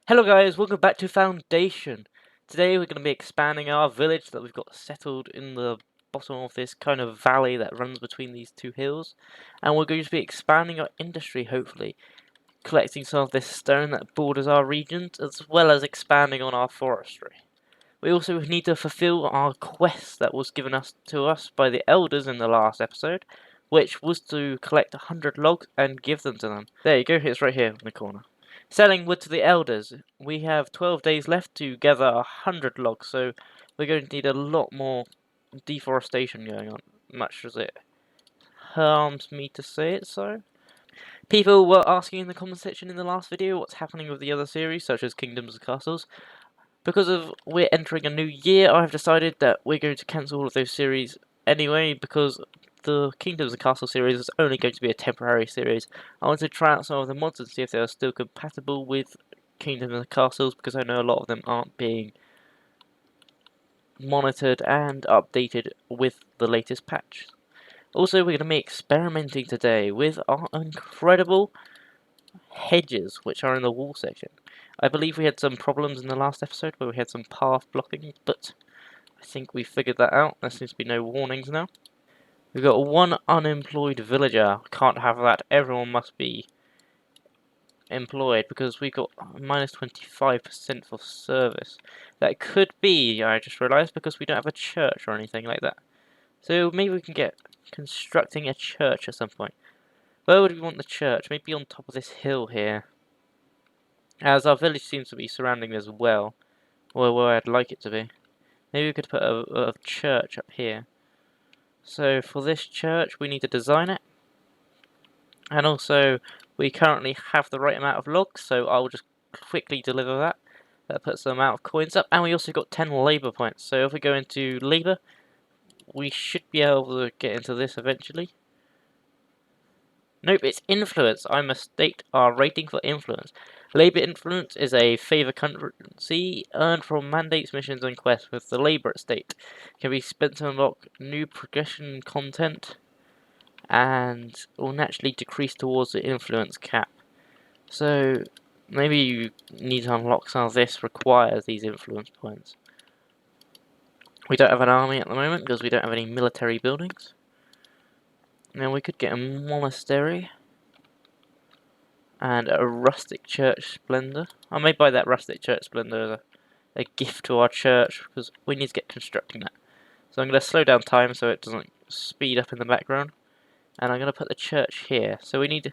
Hello guys, welcome back to Foundation. Today we're going to be expanding our village that we've got settled in the bottom of this kind of valley that runs between these two hills. And we're going to be expanding our industry, hopefully, collecting some of this stone that borders our regions, as well as expanding on our forestry. We also need to fulfill our quest that was given to us by the elders in the last episode, which was to collect 100 logs and give them to them. There you go, it's right here in the corner. Selling wood to the elders. We have 12 days left to gather 100 logs, so we're going to need a lot more deforestation going on, much as it harms me to say it so. People were asking in the comment section in the last video what's happening with the other series, such as Kingdoms and Castles. Because we're entering a new year, I've decided that we're going to cancel all of those series anyway, because the Kingdoms and Castles series is only going to be a temporary series. I want to try out some of the mods and see if they are still compatible with Kingdoms and Castles, because I know a lot of them aren't being monitored and updated with the latest patch. Also, we're going to be experimenting today with our incredible hedges, which are in the wall section. I believe we had some problems in the last episode where we had some path blocking, but I think we figured that out. There seems to be no warnings now. We've got one unemployed villager. Can't have that. Everyone must be employed because we got minus 25% for service. That could be, I just realised, because we don't have a church or anything like that. So maybe we can get constructing a church at some point. Where would we want the church? Maybe on top of this hill here. As our village seems to be surrounding as well. Or where I'd like it to be. Maybe we could put a church up here. So for this church we need to design it. And also we currently have the right amount of logs, so I'll just quickly deliver that. That puts the amount of coins up. And we also got 10 labour points. So if we go into labour, we should be able to get into this eventually. Nope, it's influence. I must state our rating for influence. Labour influence is a favour currency earned from mandates, missions, and quests with the labour estate. Can be spent to unlock new progression content and will naturally decrease towards the influence cap. So maybe you need to unlock some of this requires these influence points. We don't have an army at the moment because we don't have any military buildings. Now we could get a monastery. And a rustic church splendor. I may buy that rustic church splendor as a gift to our church because we need to get constructing that. So I'm going to slow down time so it doesn't speed up in the background. And I'm going to put the church here. So we need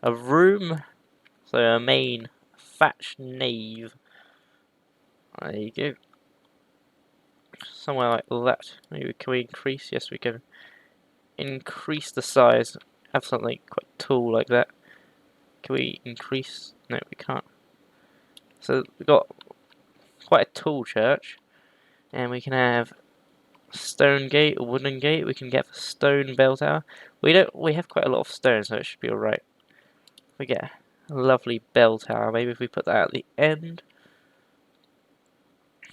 a room, so a main thatched nave. There you go. Somewhere like that. Maybe can we increase? Yes, we can. Increase the size. Have something quite tall like that. Can we increase? No, we can't. So we've got quite a tall church, and we can have stone gate, a wooden gate. We can get the stone bell tower. We have quite a lot of stone, so it should be all right. We get a lovely bell tower. Maybe if we put that at the end.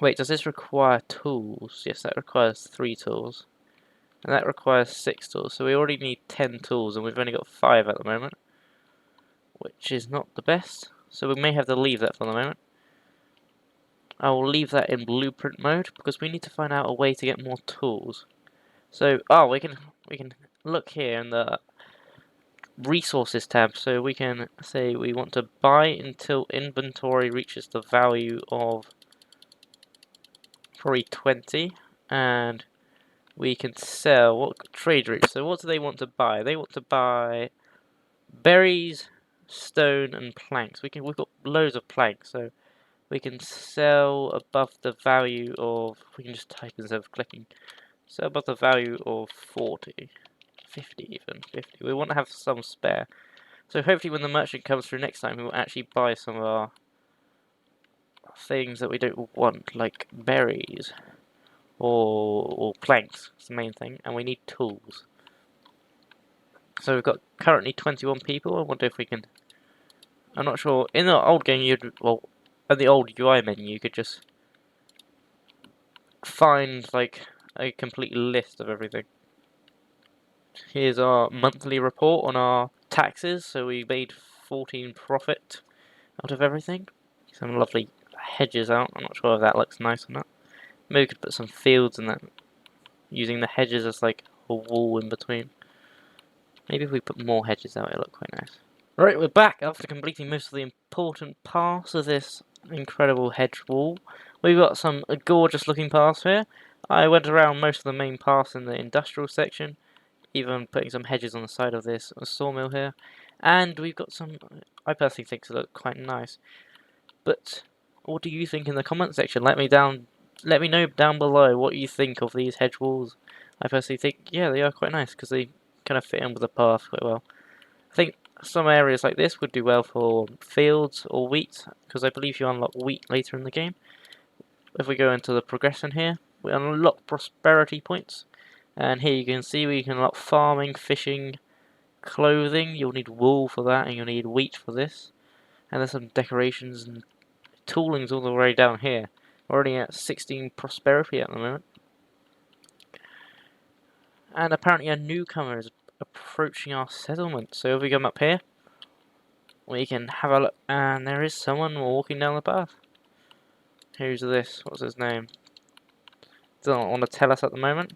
Wait, does this require tools? Yes, that requires 3 tools, and that requires 6 tools. So we already need 10 tools, and we've only got 5 at the moment, which is not the best. So we may have to leave that for the moment. I will leave that in blueprint mode because we need to find out a way to get more tools. So, we can look here in the resources tab. So we can say we want to buy until inventory reaches the value of probably 20, and we can sell what trade routes. So what do they want to buy? They want to buy berries, stone, and planks. We've got loads of planks, so we can sell above the value of, we can just type instead of clicking, sell above the value of 40, 50 even, 50. We want to have some spare. So hopefully when the merchant comes through next time, we will actually buy some of our things that we don't want, like berries or planks, it's the main thing, and we need tools. So we've got currently 21 people. I wonder if we can, I'm not sure, in the old game in the old UI menu you could just find like a complete list of everything. Here's our monthly report on our taxes. So we made 14 profit out of everything. Some lovely hedges out. I'm not sure if that looks nice or not. Maybe we could put some fields in that, using the hedges as like a wall in between. Maybe if we put more hedges out, it'll look quite nice. Right, we're back after completing most of the important parts of this incredible hedge wall. We've got some gorgeous looking paths here. I went around most of the main paths in the industrial section, even putting some hedges on the side of this sawmill here. And we've got some, I personally think they look quite nice. But what do you think in the comment section? Let me know down below what you think of these hedge walls. I personally think, yeah, they are quite nice because they kind of fit in with the path quite well. I think some areas like this would do well for fields or wheat, because I believe you unlock wheat later in the game. If we go into the progression here, we unlock prosperity points, and here you can see we can unlock farming, fishing, clothing. You'll need wool for that, and you'll need wheat for this. And there's some decorations and toolings all the way down here. We're already at 16 prosperity at the moment. And apparently a newcomer is approaching our settlement. So if we come up here, we can have a look, and there is someone walking down the path. Who's this? What's his name? Doesn't want to tell us at the moment,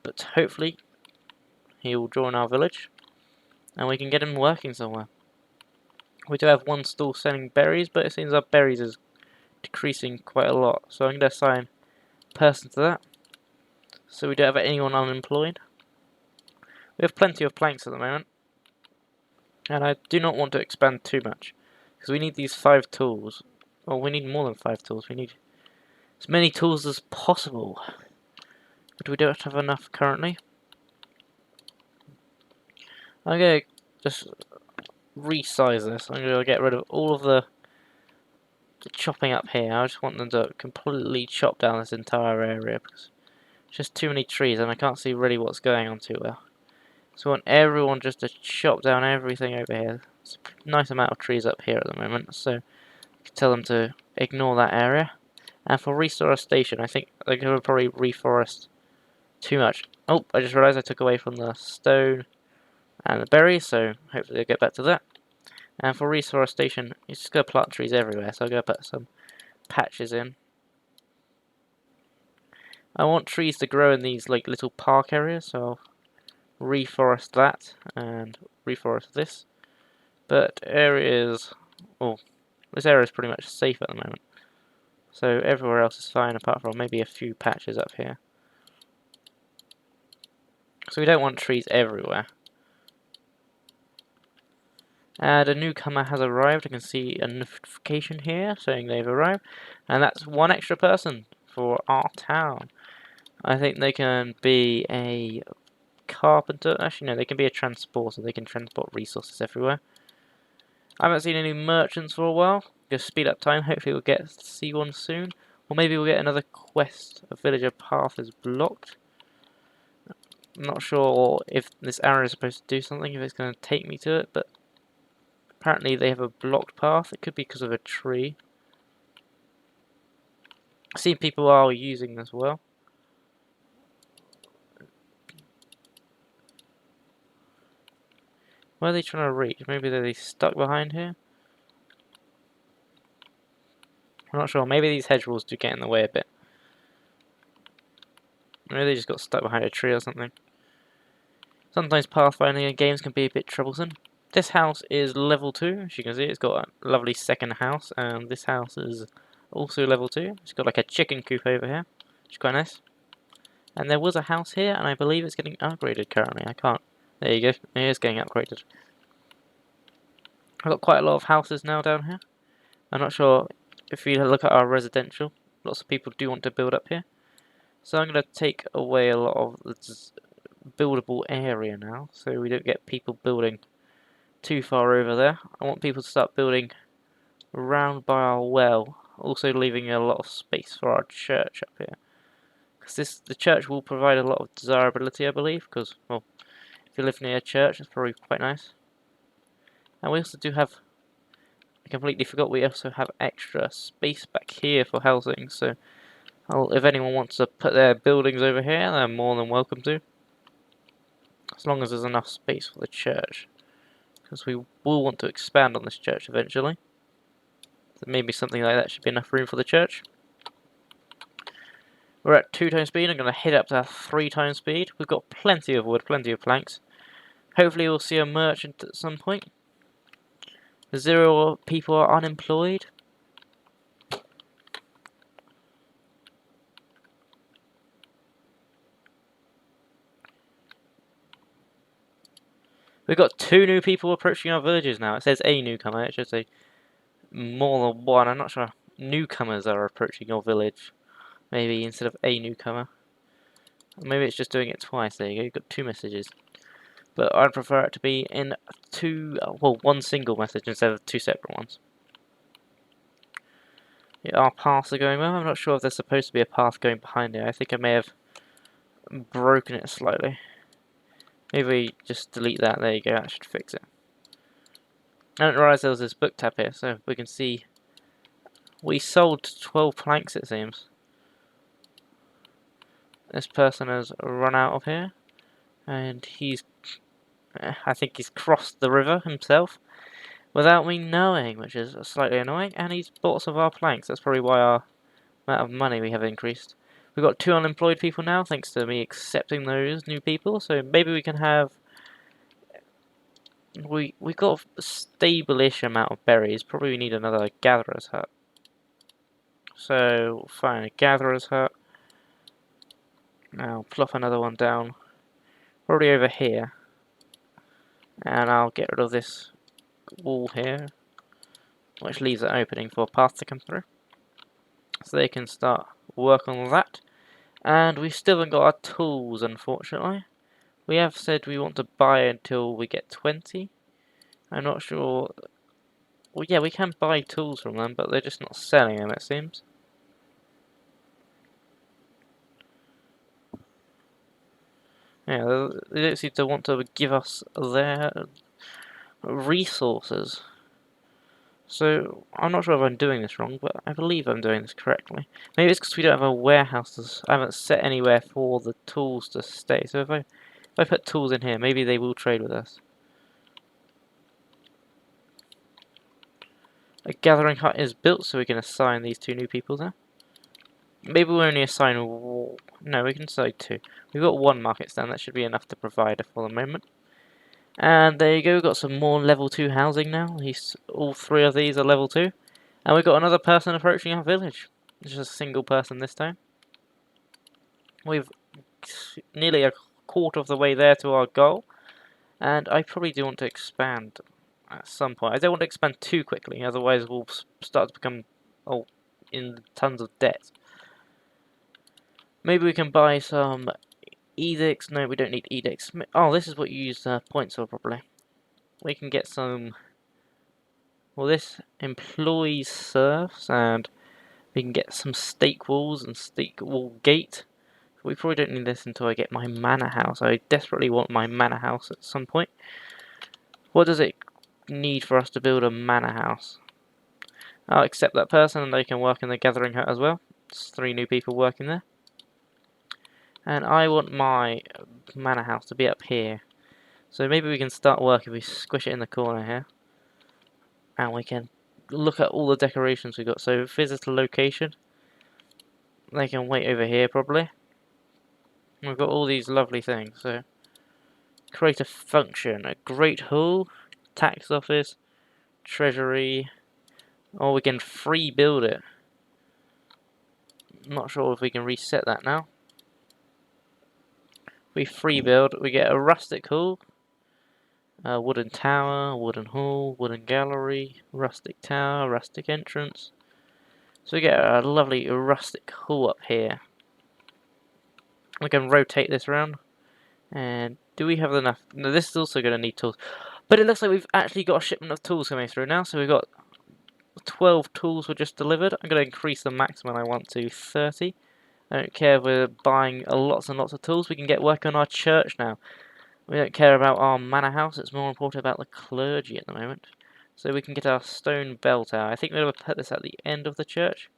but hopefully he will join our village, and we can get him working somewhere. We do have one stall selling berries, but it seems our berries is decreasing quite a lot, so I'm going to assign a person to that, so we don't have anyone unemployed. We have plenty of planks at the moment, and I do not want to expand too much, because we need these 5 tools. Well, we need more than 5 tools, we need as many tools as possible, but we don't have enough currently. I'm going to just resize this. I'm going to get rid of all of the chopping up here. I just want them to completely chop down this entire area, because there's just too many trees and I can't see really what's going on too well. So I want everyone just to chop down everything over here. There's a nice amount of trees up here at the moment, so I can tell them to ignore that area. And for reforestation, I think they're going to probably reforest too much. Oh, I just realised I took away from the stone and the berries, so hopefully they'll get back to that. And for reforestation, you're just going to plant trees everywhere, so I'm going to put some patches in. I want trees to grow in these like little park areas, so I'll reforest that and reforest this. But areas, oh, this area is pretty much safe at the moment. So everywhere else is fine apart from maybe a few patches up here. So we don't want trees everywhere. And a newcomer has arrived. I can see a notification here saying they've arrived. And that's one extra person for our town. I think they can be a carpenter. Actually, no, they can be a transporter. They can transport resources everywhere. I haven't seen any merchants for a while. Just speed up time. Hopefully we'll get to see one soon. Or maybe we'll get another quest. A villager path is blocked. I'm not sure if this arrow is supposed to do something, if it's going to take me to it, but apparently they have a blocked path. It could be because of a tree. I see people are using this well. Where are they trying to reach? Maybe they're stuck behind here? I'm not sure. Maybe these hedge walls do get in the way a bit. Maybe they just got stuck behind a tree or something. Sometimes pathfinding in games can be a bit troublesome. This house is level 2, as you can see. It's got a lovely second house, and this house is also level 2. It's got like a chicken coop over here, which is quite nice. And there was a house here, and I believe it's getting upgraded currently. I can't. There you go. It is getting upgraded. I've got quite a lot of houses now down here. I'm not sure if you look at our residential. Lots of people do want to build up here. So I'm going to take away a lot of the buildable area now, so we don't get people building too far over there. I want people to start building around by our well, also leaving a lot of space for our church up here. Because the church will provide a lot of desirability, I believe, because, well, if you live near a church, it's probably quite nice. And we also do have, I completely forgot, we also have extra space back here for housing, so if anyone wants to put their buildings over here, they're more than welcome to. As long as there's enough space for the church. Because we will want to expand on this church eventually. So maybe something like that should be enough room for the church. We're at 2 times speed. I'm going to hit up to 3 times speed. We've got plenty of wood, plenty of planks. Hopefully we'll see a merchant at some point. 0 people are unemployed. We've got 2 new people approaching our villages now. It says a newcomer. It should say more than one. I'm not sure. Newcomers are approaching your village. Maybe instead of a newcomer. Maybe it's just doing it twice. There you go. You've got 2 messages. But I'd prefer it to be in 1 single message instead of 2 separate ones. Yeah, our paths are going well. I'm not sure if there's supposed to be a path going behind it. I think I may have broken it slightly. Maybe we just delete that. There you go. That should fix it. I didn't realise there was this book tab here, so we can see we sold 12 planks, it seems. This person has run out of here, and I think he's crossed the river himself without me knowing, which is slightly annoying, and he's bought some of our planks. That's probably why our amount of money we have increased. We've got 2 unemployed people now, thanks to me accepting those new people, so maybe we can have... We got a stable-ish amount of berries. Probably we need another gatherer's hut. So, find a gatherer's hut. Now, plop another one down. Probably over here. And I'll get rid of this wall here, which leaves an opening for a path to come through. So they can start work on that. And we still haven't got our tools, unfortunately. We have said we want to buy until we get 20. I'm not sure... Well, yeah, we can buy tools from them, but they're just not selling them, it seems. Yeah, they don't seem to want to give us their resources. So, I'm not sure if I'm doing this wrong, but I believe I'm doing this correctly. Maybe it's because we don't have a warehouse. I haven't set anywhere for the tools to stay. So if I put tools in here, maybe they will trade with us. A gathering hut is built, so we can assign these 2 new people there. Maybe we'll only assign... No, we can assign 2. We've got 1 market stand. That should be enough to provide for the moment. And there you go, we've got some more level 2 housing now. All 3 of these are level 2. And we've got another person approaching our village. It's just a single person this time. We've nearly a quarter of the way there to our goal. And I probably do want to expand at some point. I don't want to expand too quickly, otherwise we'll start to become in tons of debt. Maybe we can buy some edicts. No, we don't need edicts. Oh, this is what you use points for properly. We can get some... Well, this employs serfs, and we can get some stake walls and stake wall gate. We probably don't need this until I get my manor house. I desperately want my manor house at some point. What does it need for us to build a manor house? I'll accept that person and they can work in the gathering hut as well. There's 3 new people working there. And I want my manor house to be up here. So maybe we can start work if we squish it in the corner here. And we can look at all the decorations we got. So visitor location. They can wait over here probably. We've got all these lovely things. So create a function. A great hall. Tax office. Treasury. Or we can free build it. I'm not sure if we can reset that now. We free build, we get a rustic hall, a wooden tower, wooden hall, wooden gallery, rustic tower, rustic entrance. So we get a lovely rustic hall up here. We can rotate this around. And do we have enough? No, this is also going to need tools. But it looks like we've actually got a shipment of tools coming through now. So we've got 12 tools were just delivered. I'm going to increase the maximum I want to 30. I don't care if we're buying lots and lots of tools. We can get work on our church now. We don't care about our manor house. It's more important about the clergy at the moment. So we can get our stone bell tower. I think we're going to put this at the end of the church.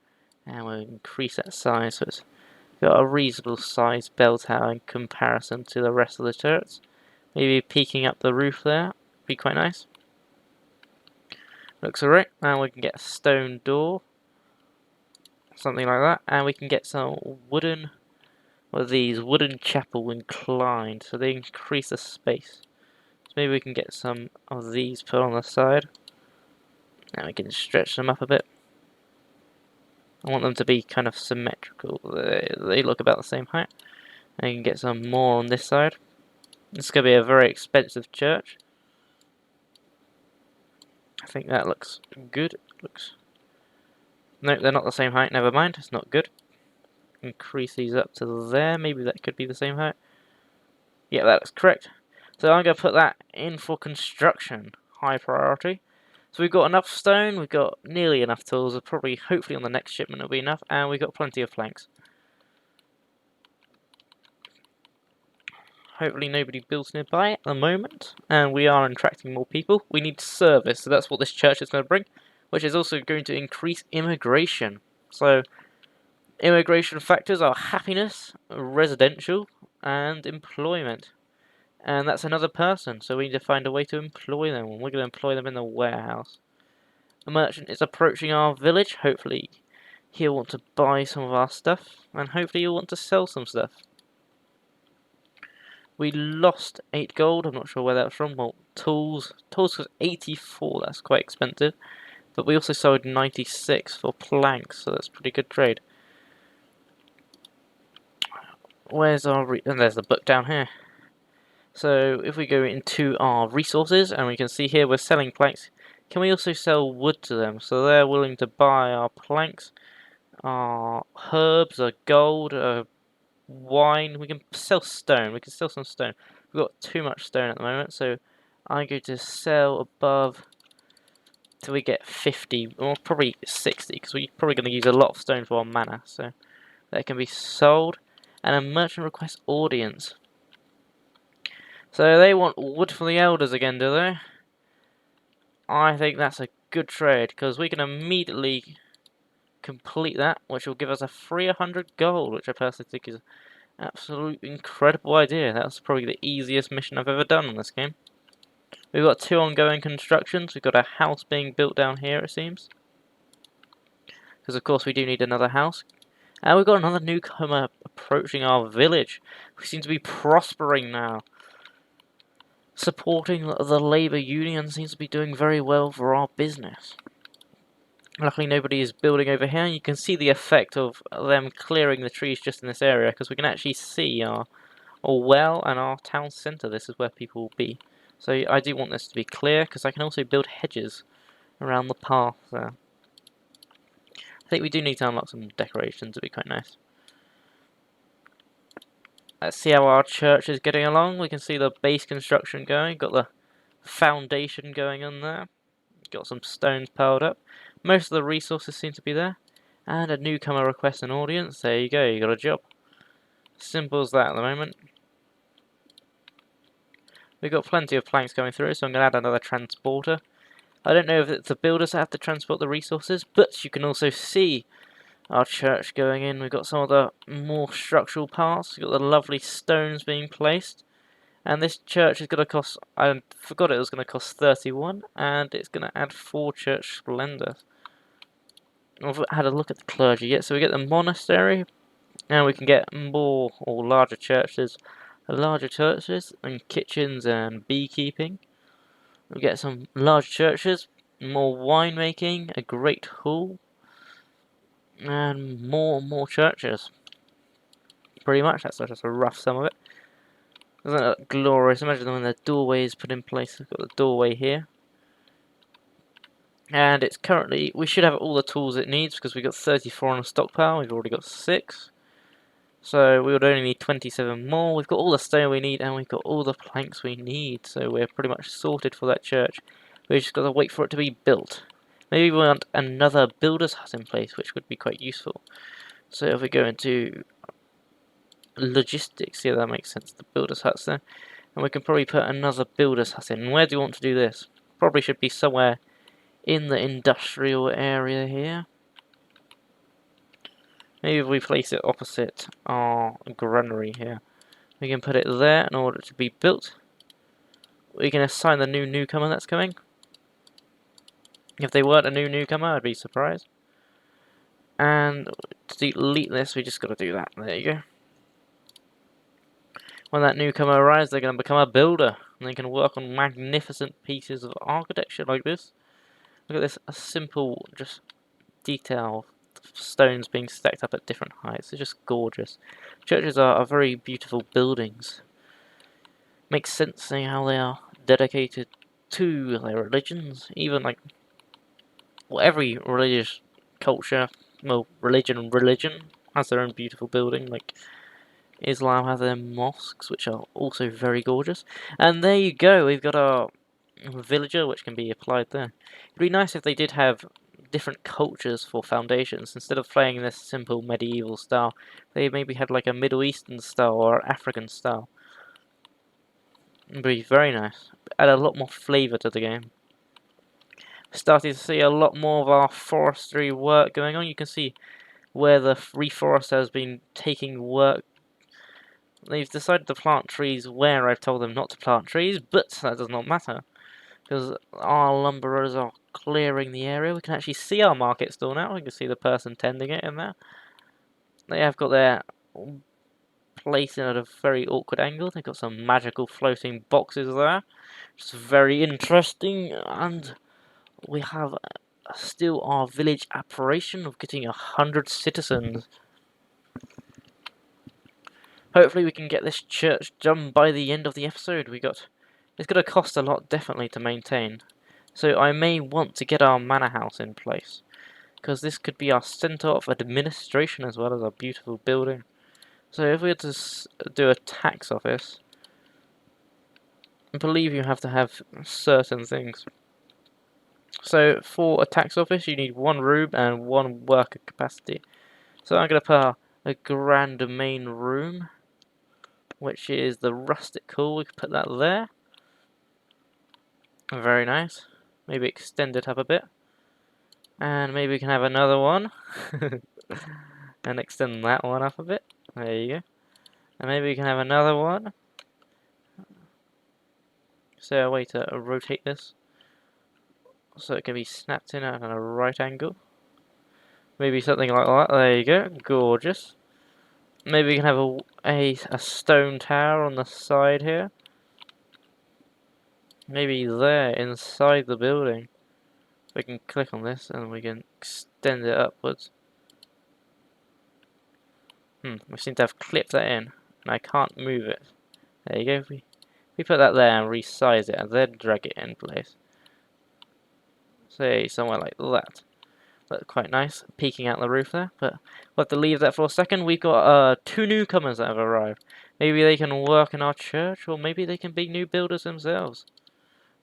And we'll increase that size so it's got a reasonable sized bell tower in comparison to the rest of the church. Maybe peeking up the roof there. Be quite nice. Looks alright. Now we can get a stone door, something like that, and we can get some wooden, well, these wooden chapel inclined, so they increase the space. So maybe we can get some of these put on the side. Now we can stretch them up a bit. I want them to be kind of symmetrical. They look about the same height. And you can get some more on this side. This is going to be a very expensive church. I think that looks good. No, they're not the same height. Never mind. It's not good. Increase these up to there. Maybe that could be the same height. Yeah, that looks correct. So I'm going to put that in for construction. High priority. So we've got enough stone. We've got nearly enough tools. Probably, hopefully on the next shipment it'll be enough. And we've got plenty of planks. Hopefully nobody builds nearby at the moment, and we are attracting more people. We need service, so that's what this church is going to bring, which is also going to increase immigration. So, immigration factors are happiness, residential, and employment. And that's another person, so we need to find a way to employ them, and we're going to employ them in the warehouse. A merchant is approaching our village. Hopefully he'll want to buy some of our stuff, and hopefully he'll want to sell some stuff. We lost 8 gold, I'm not sure where that's from. Well, tools was 84, that's quite expensive. But we also sold 96 for planks, so that's a pretty good trade. Where's our and there's the book down here. So if we go into our resources, and we can see here we're selling planks, can we also sell wood to them? So they're willing to buy our planks, our herbs, our gold, wine. We can sell stone. We can sell some stone. We've got too much stone at the moment, so I'm going to sell above till we get 50, or probably 60, because we're probably going to use a lot of stone for our mana, so that can be sold. And a merchant requests audience. So they want wood for the elders again, do they? I think that's a good trade, because we can immediately complete that, which will give us a 300 gold, which I personally think is an absolute incredible idea. That's probably the easiest mission I've ever done in this game. We've got 2 ongoing constructions. We've got a house being built down here, it seems. Because, of course, we do need another house. And we've got another newcomer approaching our village. We seem to be prospering now. Supporting the labour union seems to be doing very well for our business. Luckily, nobody is building over here. You can see the effect of them clearing the trees just in this area, because we can actually see our well and our town centre. This is where people will be. So I do want this to be clear, because I can also build hedges around the path there. I think we do need to unlock some decorations, it'd be quite nice. Let's see how our church is getting along. We can see the base construction going, got the foundation going on there. Got some stones piled up. Most of the resources seem to be there. And a newcomer requests an audience. There you go, you got a job. Simple as that at the moment. We've got plenty of planks going through, so I'm going to add another transporter. I don't know if it's the builders that have to transport the resources, but you can also see our church going in. We've got some of the more structural parts. We've got the lovely stones being placed. And this church is going to cost, I forgot it was going to cost 31, and it's going to add 4 church splendours. I've had a look at the clergy yet, so we get the monastery, and we can get more or larger churches and kitchens and beekeeping. We get some large churches, more winemaking, a great hall, and more churches. Pretty much, that's just a rough sum of it. Isn't that glorious? Imagine when the doorway is put in place. We've got the doorway here. And it's currently, we should have all the tools it needs because we've got 34 on a stockpile. We've already got 6. So we would only need 27 more. We've got all the stone we need and we've got all the planks we need. So we're pretty much sorted for that church. We've just got to wait for it to be built. Maybe we want another builder's hut in place, which would be quite useful. So if we go into logistics, yeah, that makes sense, the builder's huts there. And we can probably put another builder's hut in. Where do you want to do this? Probably should be somewhere in the industrial area here. Maybe if we place it opposite our granary here. We can put it there in order to be built. We can assign the new newcomer that's coming. If they weren't a new newcomer, I'd be surprised. And to delete this, we just got to do that. There you go. When that newcomer arrives, they're going to become a builder, and they can work on magnificent pieces of architecture like this. Look at this, a simple, just detail of stones being stacked up at different heights. It's just gorgeous. Churches are very beautiful buildings. Makes sense seeing how they are dedicated to their religions, even like, well, every religious culture, well, religion has their own beautiful building, like Islam has their mosques, which are also very gorgeous. And there you go, we've got our villager, which can be applied there. It'd be nice if they did have different cultures for foundations. Instead of playing this simple medieval style, they maybe had like a Middle Eastern style or African style. It'd be very nice. Add a lot more flavour to the game. Starting to see a lot more of our forestry work going on. You can see where the reforester has been taking work. They've decided to plant trees where I've told them not to plant trees, but that does not matter, because our lumberers are clearing the area. We can actually see our market stall now. We can see the person tending it in there. They have got their place in at a very awkward angle. They've got some magical floating boxes there. It's very interesting, and we have still our village aspiration of getting 100 citizens. Hopefully we can get this church done by the end of the episode. It's going to cost a lot, definitely, to maintain. So I may want to get our manor house in place, because this could be our centre of administration as well as our beautiful building. So if we had to do a tax office, I believe you have to have certain things. So for a tax office, you need 1 room and 1 worker capacity. So I'm going to put a grand main room, which is the rustic hall. We can put that there. Very nice. Maybe extend it up a bit. And maybe we can have another one. And extend that one up a bit. There you go. And maybe we can have another one. So a way to rotate this, so it can be snapped in at a right angle. Maybe something like that. There you go. Gorgeous. Maybe we can have a stone tower on the side here. Maybe there, inside the building. We can click on this and we can extend it upwards. We seem to have clipped that in, and I can't move it. There you go. We put that there and resize it, and then drag it in place. Say somewhere like that. That's quite nice, peeking out the roof there. But we'll have to leave that for a second. We've got 2 newcomers that have arrived. Maybe they can work in our church, or maybe they can be new builders themselves.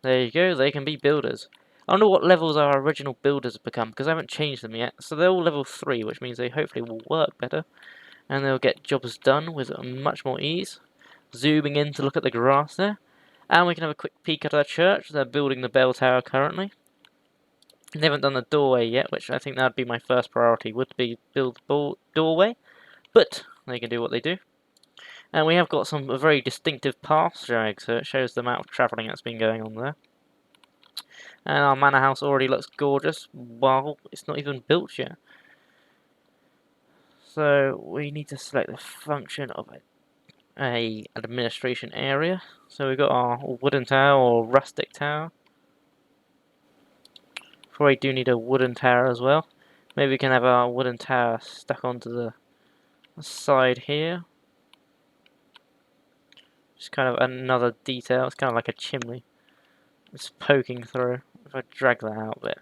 There you go. They can be builders. I don't know what levels our original builders have become, because I haven't changed them yet. So they're all level 3, which means they hopefully will work better, and they'll get jobs done with much more ease. Zooming in to look at the grass there. And we can have a quick peek at our church. They're building the bell tower currently. They haven't done the doorway yet, which I think that would be my first priority, would be build the doorway. But they can do what they do. And we have got some very distinctive paths showing, so it shows the amount of travelling that's been going on there. And our manor house already looks gorgeous, while it's not even built yet. So we need to select the function of a administration area. So we've got our wooden tower or rustic tower. Probably do need a wooden tower as well. Maybe we can have our wooden tower stuck onto the side here. Just kind of another detail. It's kind of like a chimney. It's poking through. If I drag that out a bit.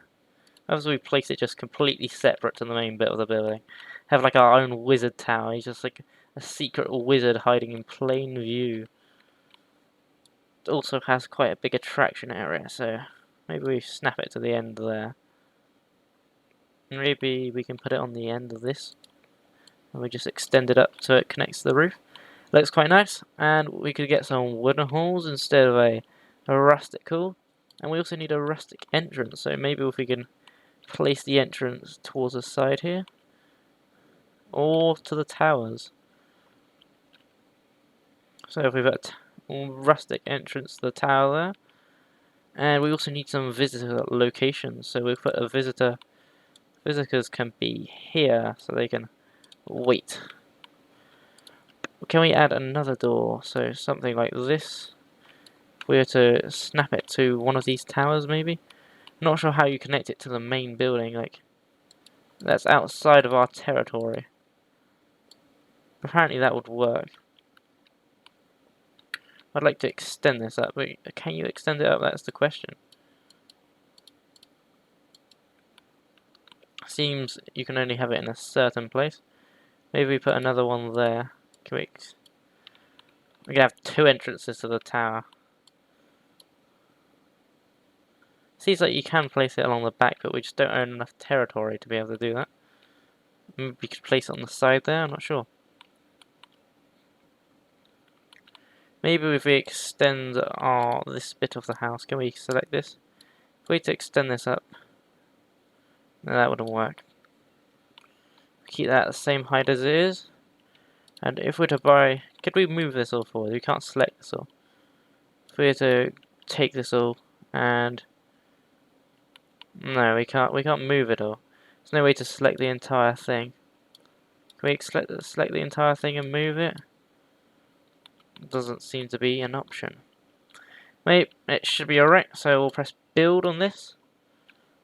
As we place it just completely separate to the main bit of the building. Have like our own wizard tower. He's just like a secret wizard hiding in plain view. It also has quite a big attraction area, so maybe we snap it to the end there. Maybe we can put it on the end of this. And we just extend it up so it connects to the roof. Looks quite nice. And we could get some wooden halls instead of a rustic hall. And we also need a rustic entrance, so maybe if we can place the entrance towards the side here. Or to the towers. So if we've got a rustic entrance to the tower there. And we also need some visitor locations, so we'll put a visitor. Visitors can be here, so they can wait. Can we add another door? So something like this. If we were to snap it to one of these towers, maybe? Not sure how you connect it to the main building, like, that's outside of our territory. Apparently that would work. I'd like to extend this up, but can you extend it up? That's the question. Seems you can only have it in a certain place. Maybe we put another one there. Can we We're gonna have 2 entrances to the tower. Seems like you can place it along the back, but we just don't own enough territory to be able to do that. Maybe we could place it on the side there, I'm not sure. Maybe if we extend this bit of the house, can we select this? If we were to extend this up, no, that wouldn't work. Keep that the same height as it is. And if we're to buy, could we move this all forward? We can't select this all. If we were to take this all and no, we can't move it all. There's no way to select the entire thing. Can we select the entire thing and move it? Doesn't seem to be an option. Wait, it should be alright, so we'll press build on this.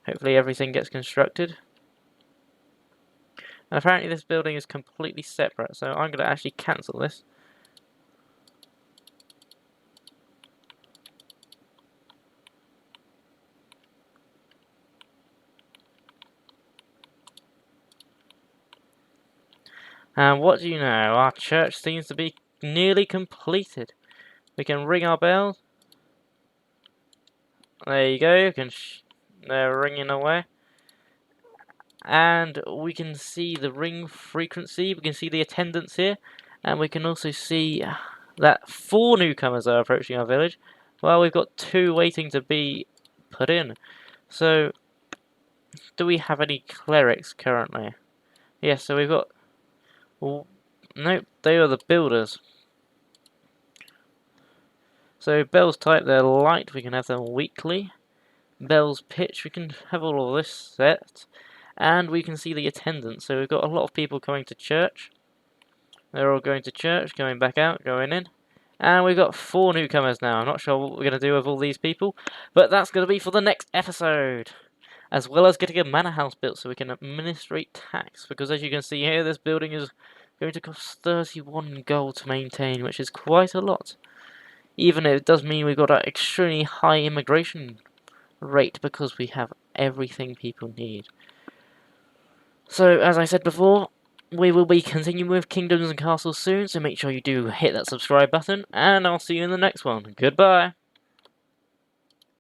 Hopefully everything gets constructed. And apparently this building is completely separate, so I'm going to actually cancel this. And what do you know? Our church seems to be nearly completed. We can ring our bells. There you go. They're ringing away. And we can see the ring frequency. We can see the attendance here. And we can also see that 4 newcomers are approaching our village. Well, we've got 2 waiting to be put in. So, do we have any clerics currently? Yes, so we've got... Well, nope, they are the builders. So bells type, they're light, we can have them weekly. Bells pitch, we can have all of this set. And we can see the attendance, so we've got a lot of people coming to church. They're all going to church, going back out, going in. And we've got 4 newcomers now. I'm not sure what we're going to do with all these people, but that's going to be for the next episode. As well as getting a manor house built so we can administrate tax. Because as you can see here, this building is going to cost 31 gold to maintain, which is quite a lot. Even if it does mean we've got an extremely high immigration rate because we have everything people need. So, as I said before, we will be continuing with Kingdoms and Castles soon, so make sure you do hit that subscribe button, and I'll see you in the next one. Goodbye!